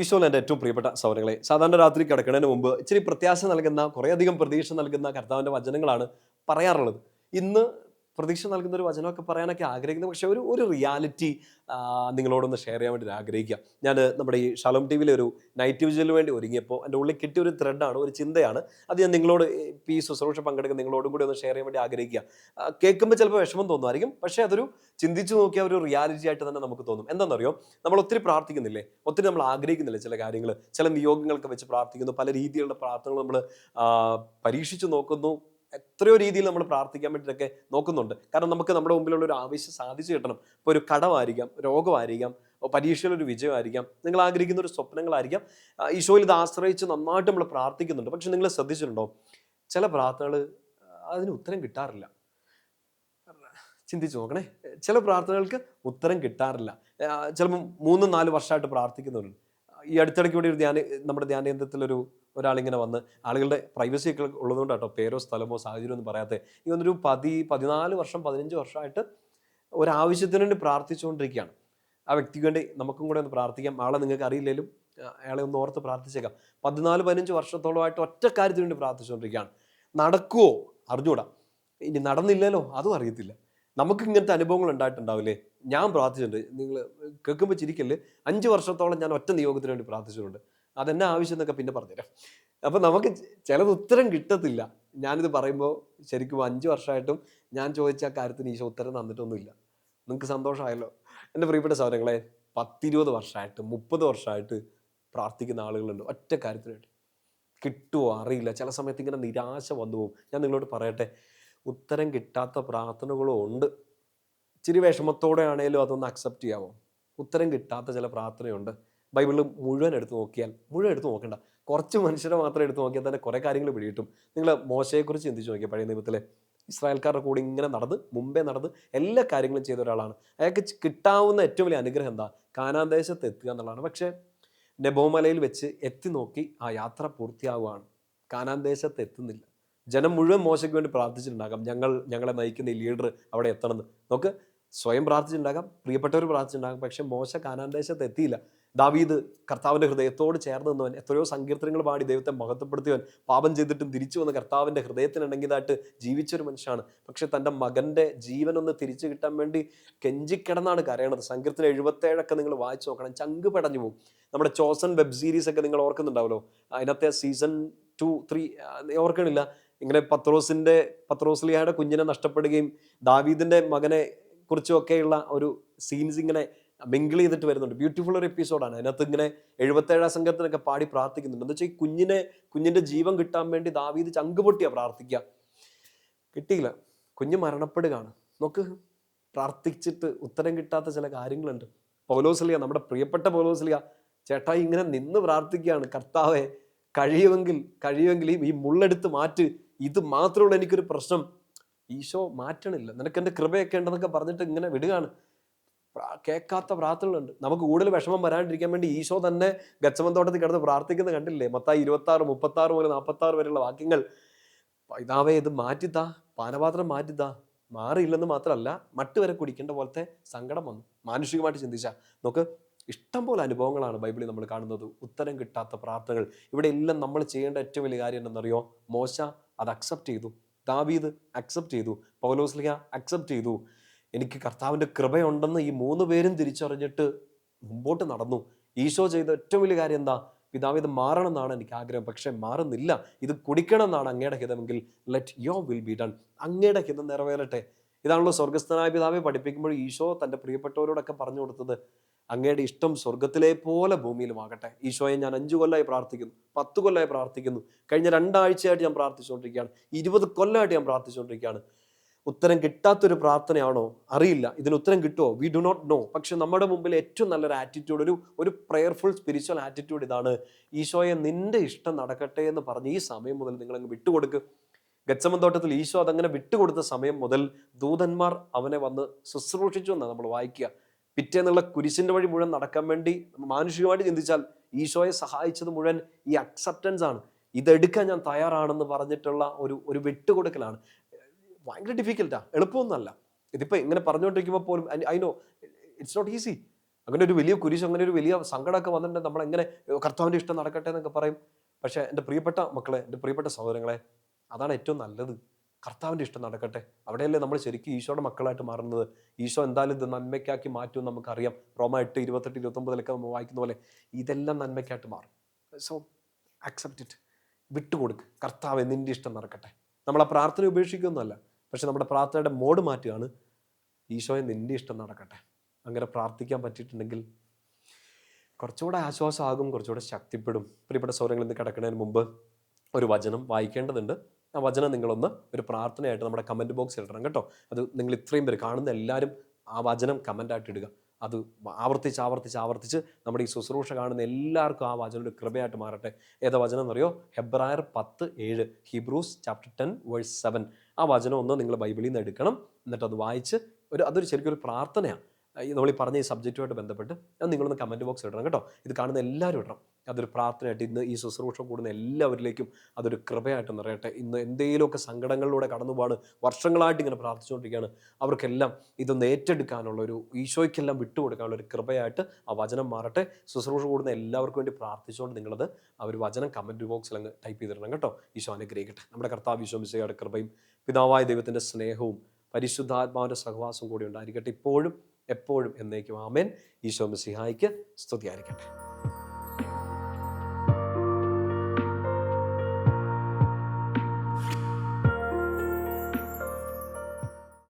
ഈശോയിൽ എൻ്റെ ഏറ്റവും പ്രിയപ്പെട്ട സൗരങ്ങളെ, സാധാരണ രാത്രി കിടക്കുന്നതിന് മുമ്പ് ഇച്ചിരി പ്രത്യാശ നൽകുന്ന, കുറേയധികം പ്രതീക്ഷ നൽകുന്ന കർത്താവിൻ്റെ വചനങ്ങളാണ് പറയാറുള്ളത്. ഇന്ന് പ്രതീക്ഷ നൽകുന്ന ഒരു വചനമൊക്കെ പറയാനൊക്കെ ആഗ്രഹിക്കുന്നത്, പക്ഷേ ഒരു ഒരു റിയാലിറ്റി നിങ്ങളോടൊന്ന് ഷെയർ ചെയ്യാൻ വേണ്ടി ആഗ്രഹിക്കുക. ഞാൻ നമ്മുടെ ഈ ഷലോം ടി വിയിലെ ഒരു നൈറ്റ് വിജിലിന് വേണ്ടി ഒരുങ്ങിയപ്പോൾ എൻ്റെ ഉള്ളിൽ കിട്ടിയ ഒരു ത്രെഡാണ്, ഒരു ചിന്തയാണ്. അത് ഞാൻ നിങ്ങളോട് ഈ ശുശ്രൂഷ പങ്കെടുക്കുന്ന നിങ്ങളോടും കൂടി ഒന്ന് ഷെയർ ചെയ്യാൻ വേണ്ടി ആഗ്രഹിക്കുക. കേൾക്കുമ്പോൾ ചിലപ്പോൾ വിഷമം തോന്നുമായിരിക്കും, പക്ഷേ അതൊരു ചിന്തിച്ചു നോക്കിയ ഒരു റിയാലിറ്റി ആയിട്ട് തന്നെ നമുക്ക് തോന്നും. എന്താണെന്നറിയോ, നമ്മൾ ഒത്തിരി പ്രാർത്ഥിക്കുന്നില്ലേ, ഒത്തിരി നമ്മൾ ആഗ്രഹിക്കുന്നില്ലേ ചില കാര്യങ്ങൾ, ചില നിയോഗങ്ങളൊക്കെ വെച്ച് പ്രാർത്ഥിക്കുന്നു, പല രീതിയിലുള്ള പ്രാർത്ഥനകൾ നമ്മൾ പരീക്ഷിച്ച് നോക്കുന്നു, എത്രയോ രീതിയിൽ നമ്മൾ പ്രാർത്ഥിക്കാൻ വേണ്ടിയിട്ടൊക്കെ നോക്കുന്നുണ്ട്. കാരണം നമുക്ക് നമ്മുടെ മുമ്പിലുള്ള ഒരു ആവശ്യം സാധിച്ചു കിട്ടണം. ഇപ്പോൾ ഒരു കടമായിരിക്കാം, രോഗമായിരിക്കാം, പരീക്ഷയിലൊരു വിജയമായിരിക്കാം, നിങ്ങൾ ആഗ്രഹിക്കുന്ന ഒരു സ്വപ്നങ്ങളായിരിക്കാം. ഈശോയിൽ ഇത് ആശ്രയിച്ച് നന്നായിട്ട് നമ്മൾ പ്രാർത്ഥിക്കുന്നുണ്ട്. പക്ഷെ നിങ്ങൾ ശ്രദ്ധിച്ചിട്ടുണ്ടോ, ചില പ്രാർത്ഥനകൾ അതിന് ഉത്തരം കിട്ടാറില്ല. ചിന്തിച്ചു നോക്കണേ, ചില പ്രാർത്ഥനകൾക്ക് ഉത്തരം കിട്ടാറില്ല. ചിലപ്പോൾ 3-4 വർഷമായിട്ട് പ്രാർത്ഥിക്കുന്നവരുണ്ട്. ഈ അടുത്തിടയ്ക്ക് കൂടി ഒരു നമ്മുടെ ധ്യാനകേന്ദ്രത്തിലൊരു ഒരാളിങ്ങനെ വന്ന്, ആളുകളുടെ പ്രൈവസി ഒക്കെ ഉള്ളതുകൊണ്ട് കേട്ടോ പേരോ സ്ഥലമോ സാഹചര്യം ഒന്നും പറയാതെ, ഈ വന്നൊരു 14 വർഷം 15 വർഷമായിട്ട് ഒരാവശ്യത്തിന് വേണ്ടി പ്രാർത്ഥിച്ചുകൊണ്ടിരിക്കുകയാണ്. ആ വ്യക്തിക്ക് വേണ്ടി നമുക്കും കൂടെ ഒന്ന് പ്രാർത്ഥിക്കാം. ആളെ നിങ്ങൾക്ക് അറിയില്ലെങ്കിലും അയാളെ ഒന്ന് ഓർത്ത് പ്രാർത്ഥിച്ചേക്കാം. 14-15 വർഷത്തോളമായിട്ട് ഒറ്റ കാര്യത്തിന് വേണ്ടി പ്രാർത്ഥിച്ചുകൊണ്ടിരിക്കുകയാണ്. നടക്കുവോ അറിഞ്ഞൂടാ, ഇനി നടന്നില്ലല്ലോ അതും അറിയത്തില്ല. നമുക്ക് ഇങ്ങനത്തെ അനുഭവങ്ങൾ ഉണ്ടായിട്ടുണ്ടാവില്ലേ? ഞാൻ പ്രാർത്ഥിച്ചിട്ടുണ്ട്. നിങ്ങൾ കേൾക്കുമ്പോൾ ചിരിക്കല്ലേ, 5 വർഷത്തോളം ഞാൻ ഒറ്റ നിയോഗത്തിന് വേണ്ടി പ്രാർത്ഥിച്ചിട്ടുണ്ട്. അതെന്നെ ആവശ്യം എന്നൊക്കെ പിന്നെ പറഞ്ഞുതരാം. അപ്പം നമുക്ക് ചിലത് ഉത്തരം കിട്ടത്തില്ല. ഞാനിത് പറയുമ്പോൾ ശരിക്കും 5 വർഷമായിട്ടും ഞാൻ ചോദിച്ച ആ കാര്യത്തിന് ഈശോ ഉത്തരം തന്നിട്ടൊന്നുമില്ല. നിങ്ങൾക്ക് സന്തോഷമായല്ലോ എൻ്റെ പ്രിയപ്പെട്ട സഹോദരങ്ങളെ. 10-20 വർഷമായിട്ട് 30 വർഷമായിട്ട് പ്രാർത്ഥിക്കുന്ന ആളുകളുണ്ട് ഒറ്റ കാര്യത്തിന് വേണ്ടി. കിട്ടുമോ അറിയില്ല. ചില സമയത്ത് ഇങ്ങനെ നിരാശ വന്നു പോകും. ഞാൻ നിങ്ങളോട് പറയട്ടെ, ഉത്തരം കിട്ടാത്ത പ്രാർത്ഥനകളും ഉണ്ട്. ഇച്ചിരി വിഷമത്തോടെ ആണെങ്കിലും അതൊന്ന് അക്സെപ്റ്റ് ചെയ്യാമോ? ഉത്തരം കിട്ടാത്ത ചില പ്രാർത്ഥനയുണ്ട്. ബൈബിളിൽ മുഴുവൻ എടുത്ത് നോക്കിയാൽ, മുഴുവൻ എടുത്ത് നോക്കണ്ട, കുറച്ച് മനുഷ്യരെ മാത്രം എടുത്ത് നോക്കിയാൽ തന്നെ കുറേ കാര്യങ്ങൾ പിടികിട്ടും. നിങ്ങൾ മോശയെക്കുറിച്ച് ചിന്തിച്ച് നോക്കിയാൽ, പഴയ നിയമത്തിലെ ഇസ്രായേൽക്കാരുടെ കൂടെ ഇങ്ങനെ നടന്ന്, മുമ്പേ നടന്ന് എല്ലാ കാര്യങ്ങളും ചെയ്ത ഒരാളാണ്. അയാൾക്ക് കിട്ടാവുന്ന ഏറ്റവും വലിയ അനുഗ്രഹം എന്താ? കാനാൻ ദേശത്ത് എത്തുക എന്നുള്ളതാണ്. പക്ഷേ നെബോമലയിൽ വെച്ച് എത്തി നോക്കി ആ യാത്ര പൂർത്തിയാവുകയാണ്. കാനാൻ ദേശത്ത് എത്തുന്നില്ല. ജനം മുഴുവൻ മോശയ്ക്ക് വേണ്ടി പ്രാർത്ഥിച്ചിട്ടുണ്ടാകാം, ഞങ്ങളെ നയിക്കുന്ന ഈ ലീഡർ അവിടെ എത്തണമെന്ന്. നമുക്ക് സ്വയം പ്രാർത്ഥിച്ചിട്ടുണ്ടാകാം, പ്രിയപ്പെട്ടവർ പ്രാർത്ഥിച്ചിട്ടുണ്ടാകാം, പക്ഷെ മോശ കാനാൻ ദേശത്ത് എത്തിയില്ല. ദാവീദ് കർത്താവിൻ്റെ ഹൃദയത്തോട് ചേർന്ന് നിന്നവൻ, എത്രയോ സങ്കീർത്തനങ്ങൾ പാടി ദൈവത്തെ മഹത്വപ്പെടുത്തിയവൻ, പാപം ചെയ്തിട്ടും തിരിച്ചു വന്ന് കർത്താവിൻ്റെ ഹൃദയത്തിനിണങ്ങിയതായിട്ട് ജീവിച്ചൊരു മനുഷ്യനാണ്. പക്ഷെ തൻ്റെ മകൻ്റെ ജീവനൊന്ന് തിരിച്ചു കിട്ടാൻ വേണ്ടി കെഞ്ചിക്കിടന്നാണ് കരയണത്. സങ്കീർത്തനം 77 നിങ്ങൾ വായിച്ചു നോക്കണം, ചങ്ക് പടഞ്ഞു പോകും. നമ്മുടെ ചോസൻ വെബ് സീരീസ് ഒക്കെ നിങ്ങൾ ഓർക്കുന്നുണ്ടാവല്ലോ, അതിനകത്തെ സീസൺ 2-3 ഓർക്കണില്ല. ഇങ്ങനെ പത്രോസ്ലിയുടെ കുഞ്ഞിനെ നഷ്ടപ്പെടുകയും ദാവീദിന്റെ മകനെ കുറിച്ചൊക്കെയുള്ള ഒരു സീൻസ് ഇങ്ങനെ മിങ്കിൾ ചെയ്തിട്ട് വരുന്നുണ്ട്. ബ്യൂട്ടിഫുൾ ഒരു എപ്പിസോഡാണ്. അതിനകത്ത് ഇങ്ങനെ 77 സംഘത്തിനൊക്കെ പാടി പ്രാർത്ഥിക്കുന്നുണ്ട്. എന്താ വെച്ചാൽ കുഞ്ഞിന്റെ ജീവൻ കിട്ടാൻ വേണ്ടി ദാവീദ് ചങ്കുപൊട്ടിയാ പ്രാർത്ഥിക്കുക. കിട്ടിയില്ല, കുഞ്ഞ് മരണപ്പെടുകയാണ്. നോക്ക്, പ്രാർത്ഥിച്ചിട്ട് ഉത്തരം കിട്ടാത്ത ചില കാര്യങ്ങളുണ്ട്. പൗലോസ്ലിയ, നമ്മുടെ പ്രിയപ്പെട്ട പൗലോസ്ലിയ, ചേട്ടാ ഇങ്ങനെ നിന്ന് പ്രാർത്ഥിക്കുകയാണ്, കർത്താവെ കഴിയുമെങ്കിൽ ഈ മുള്ളെടുത്ത് മാറ്റ്, ഇത് മാത്രമുള്ള എനിക്കൊരു പ്രശ്നം. ഈശോ മാറ്റണില്ല, നിനക്ക് എൻ്റെ കൃപയൊക്കെ ഉണ്ടെന്നൊക്കെ പറഞ്ഞിട്ട് ഇങ്ങനെ വിടുകയാണ്. കേൾക്കാത്ത പ്രാർത്ഥനകളുണ്ട്. നമുക്ക് കൂടുതൽ വിഷമം വരാണ്ടിരിക്കാൻ വേണ്ടി ഈശോ തന്നെ ഗത്സമൻ തോട്ടത്തിൽ കിടന്ന് പ്രാർത്ഥിക്കുന്നത് കണ്ടില്ലേ? മത്തായി 26, 36 മുതൽ 46 വരെയുള്ള വാക്യങ്ങൾ. പിതാവേ ഇത് മാറ്റിത്താ, പാനപാത്രം മാറ്റിത്താ. മാറിയില്ലെന്ന് മാത്രമല്ല, മട്ട് വരെ കുടിക്കേണ്ട പോലത്തെ സങ്കടം വന്നു. മാനുഷികമായിട്ട് ചിന്തിച്ചാൽ നോക്ക്, ഇഷ്ടം പോലെ അനുഭവങ്ങളാണ് ബൈബിളിൽ നമ്മൾ കാണുന്നത്. ഉത്തരം കിട്ടാത്ത പ്രാർത്ഥനകൾ. ഇവിടെ എല്ലാം നമ്മൾ ചെയ്യേണ്ട ഏറ്റവും വലിയ കാര്യം എന്തെന്നറിയോ? മോശ അത് അക്സെപ്റ്റ് ചെയ്തു, ദാവീദ് അക്സെപ്റ്റ് ചെയ്തു, പൗലോസ്ലിഹ അക്സെപ്റ്റ് ചെയ്തു. എനിക്ക് കർത്താവിൻ്റെ കൃപയുണ്ടെന്ന് ഈ 3 പേരും തിരിച്ചറിഞ്ഞിട്ട് മുമ്പോട്ട് നടന്നു. ഈശോ ചെയ്ത ഏറ്റവും വലിയ കാര്യം എന്താ? പിതാവ് ഇത് മാറണം എന്നാണ് എനിക്ക് ആഗ്രഹം, പക്ഷെ മാറുന്നില്ല. ഇത് കുടിക്കണം എന്നാണ് അങ്ങയുടെ ഹിതമെങ്കിൽ let your will be done. അങ്ങയുടെ ഹിതം നിറവേറട്ടെ. ഇതാണല്ലോ സ്വർഗസ്ഥനായ പിതാവെ പഠിപ്പിക്കുമ്പോൾ ഈശോ തൻ്റെ പ്രിയപ്പെട്ടവരോടൊക്കെ പറഞ്ഞു കൊടുത്തത്. അങ്ങയുടെ ഇഷ്ടം സ്വർഗത്തിലെ പോലെ ഭൂമിയിലുമാകട്ടെ. ഈശോയെ ഞാൻ 5 കൊല്ലമായി പ്രാർത്ഥിക്കുന്നു, 10 കൊല്ലമായി പ്രാർത്ഥിക്കുന്നു, കഴിഞ്ഞ 2 ആഴ്ചയായിട്ട് ഞാൻ പ്രാർത്ഥിച്ചുകൊണ്ടിരിക്കുകയാണ്, 20 കൊല്ലമായിട്ട് ഞാൻ പ്രാർത്ഥിച്ചുകൊണ്ടിരിക്കുകയാണ്. ഉത്തരം കിട്ടാത്തൊരു പ്രാർത്ഥനയാണോ? അറിയില്ല. ഇതിന് ഉത്തരം കിട്ടുമോ? We do not know. പക്ഷെ നമ്മുടെ മുമ്പിൽ ഏറ്റവും നല്ലൊരു ആറ്റിറ്റ്യൂഡ്, ഒരു പ്രയർഫുൾ സ്പിരിച്വൽ ആറ്റിറ്റ്യൂഡ് ഇതാണ്: ഈശോയെ നിന്റെ ഇഷ്ടം നടക്കട്ടെ എന്ന് പറഞ്ഞ് ഈ സമയം മുതൽ നിങ്ങളങ്ങ് വിട്ടുകൊടുക്കുക. ഗത്സമൻ തോട്ടത്തിൽ ഈശോ അതങ്ങനെ വിട്ടുകൊടുത്ത സമയം മുതൽ ദൂതന്മാർ അവനെ വന്ന് ശുശ്രൂഷിച്ചു എന്നാണ് നമ്മൾ വായിക്കുക. പിറ്റേന്നുള്ള കുരിശിന്റെ വഴി മുഴുവൻ നടക്കാൻ വേണ്ടി മാനുഷികമായിട്ട് ചിന്തിച്ചാൽ ഈശോയെ സഹായിച്ചത് മുഴുവൻ ഈ അക്സെപ്റ്റൻസ് ആണ്. ഇതെടുക്കാൻ ഞാൻ തയ്യാറാണെന്ന് പറഞ്ഞിട്ടുള്ള ഒരു വിട്ടുകൊടുക്കലാണ്. ഭയങ്കര ഡിഫിക്കൽട്ടാ, എളുപ്പമൊന്നുമല്ല. ഇതിപ്പോൾ ഇങ്ങനെ പറഞ്ഞുകൊണ്ടിരിക്കുമ്പോൾ പോലും I know it's not easy. അങ്ങനെ ഒരു വലിയ കുരിശ്, അങ്ങനെ ഒരു വലിയ സങ്കടമൊക്കെ വന്നിട്ടുണ്ടെങ്കിൽ നമ്മളെങ്ങനെ കർത്താവിൻ്റെ ഇഷ്ടം നടക്കട്ടെ എന്നൊക്കെ പറയും. പക്ഷേ എൻ്റെ പ്രിയപ്പെട്ട മക്കളെ, എൻ്റെ പ്രിയപ്പെട്ട സഹോദരങ്ങളെ, അതാണ് ഏറ്റവും നല്ലത്. കർത്താവിൻ്റെ ഇഷ്ടം നടക്കട്ടെ. അവിടെയല്ലേ നമ്മൾ ശരിക്കും ഈശോയുടെ മക്കളായിട്ട് മാറുന്നത്. ഈശോ എന്തായാലും ഇത് നന്മയ്ക്കാക്കി മാറ്റും നമുക്കറിയാം. റോമ 8:28-29 നമ്മൾ വായിക്കുന്ന പോലെ ഇതെല്ലാം നന്മയ്ക്കായിട്ട് മാറും. So accept it. വിട്ടുകൊടുക്ക്. കർത്താവ് നിൻ്റെ ഇഷ്ടം നടക്കട്ടെ. നമ്മൾ ആ പ്രാർത്ഥന ഉപേക്ഷിക്കുകയൊന്നുമല്ല, പക്ഷെ നമ്മുടെ പ്രാർത്ഥനയുടെ മോഡ് മാറ്റുകയാണ്. ഈശോയെ നിൻ്റെ ഇഷ്ടം നടക്കട്ടെ. അങ്ങനെ പ്രാർത്ഥിക്കാൻ പറ്റിയിട്ടുണ്ടെങ്കിൽ കുറച്ചുകൂടെ ആശ്വാസമാകും, കുറച്ചുകൂടെ ശക്തിപ്പെടും. പ്രിയപ്പെട്ട സൗരങ്ങൾ, ഇന്ന് കിടക്കുന്നതിന് മുമ്പ് ഒരു വചനം വായിക്കേണ്ടതുണ്ട്. ആ വചനം നിങ്ങളൊന്ന് ഒരു പ്രാർത്ഥനയായിട്ട് നമ്മുടെ കമൻറ്റ് ബോക്സിൽ ഇടണം കേട്ടോ. അത് നിങ്ങൾ ഇത്രയും പേര് കാണുന്ന എല്ലാവരും ആ വചനം കമൻ്റായിട്ട് ഇടുക. അത് ആവർത്തിച്ച് നമ്മുടെ ഈ ശുശ്രൂഷ കാണുന്ന എല്ലാവർക്കും ആ വചനം ഒരു കൃപയായിട്ട് മാറട്ടെ. ഏതാ വചനം എന്നറിയോ? ഹെബ്രായർ 10:7, ഹീബ്രൂസ് ചാപ്റ്റർ 10:7. ആ വചനം ഒന്ന് നിങ്ങൾ ബൈബിളിൽ നിന്ന് എടുക്കണം. എന്നിട്ട് അത് വായിച്ച് അതൊരു ശരിക്കും ഒരു പ്രാർത്ഥനയാണ്. നമ്മൾ ഈ പറഞ്ഞ ഈ സബ്ജക്റ്റുമായിട്ട് ബന്ധപ്പെട്ട് അത് നിങ്ങളൊന്ന് കമൻറ്റ് ബോക്സിൽ ഇടണം കേട്ടോ. ഇത് കാണുന്ന എല്ലാവരും ഇടണം. അതൊരു പ്രാർത്ഥനയായിട്ട് ഇന്ന് ഈ ശുശ്രൂഷ കൂടുന്ന എല്ലാവരിലേക്കും അതൊരു കൃപയായിട്ട് നിറയട്ടെ. ഇന്ന് എന്തെങ്കിലുമൊക്കെ സങ്കടങ്ങളിലൂടെ കടന്നു പോവാണ്, വർഷങ്ങളായിട്ട് ഇങ്ങനെ പ്രാർത്ഥിച്ചുകൊണ്ടിരിക്കുകയാണ്, അവർക്കെല്ലാം ഇതൊന്ന് ഏറ്റെടുക്കാനുള്ള ഒരു, ഈശോയ്ക്കെല്ലാം വിട്ടുകൊടുക്കാനുള്ള ഒരു കൃപയായിട്ട് ആ വചനം മാറട്ടെ. ശുശ്രൂഷ കൂടുന്ന എല്ലാവർക്കും വേണ്ടി പ്രാർത്ഥിച്ചുകൊണ്ട് നിങ്ങളത് ആ ഒരു വചനം കമൻറ്റ് ബോക്സിൽ അങ്ങ് ടൈപ്പ് ചെയ്തിടണം കേട്ടോ. ഈശോ അനുഗ്രഹിക്കട്ടെ. നമ്മുടെ കർത്താവ് ഈശോ മിശിഹായുടെ കൃപയും പിതാവായ ദൈവത്തിൻ്റെ സ്നേഹവും പരിശുദ്ധാത്മാവിൻ്റെ സഹവാസവും കൂടി ഉണ്ടായിരിക്കട്ടെ, ഇപ്പോഴും എപ്പോഴും എന്നേക്കും. ആമേൻ. ഈശോ മിശിഹായ്ക്ക് സ്തുതിയായിരിക്കട്ടെ.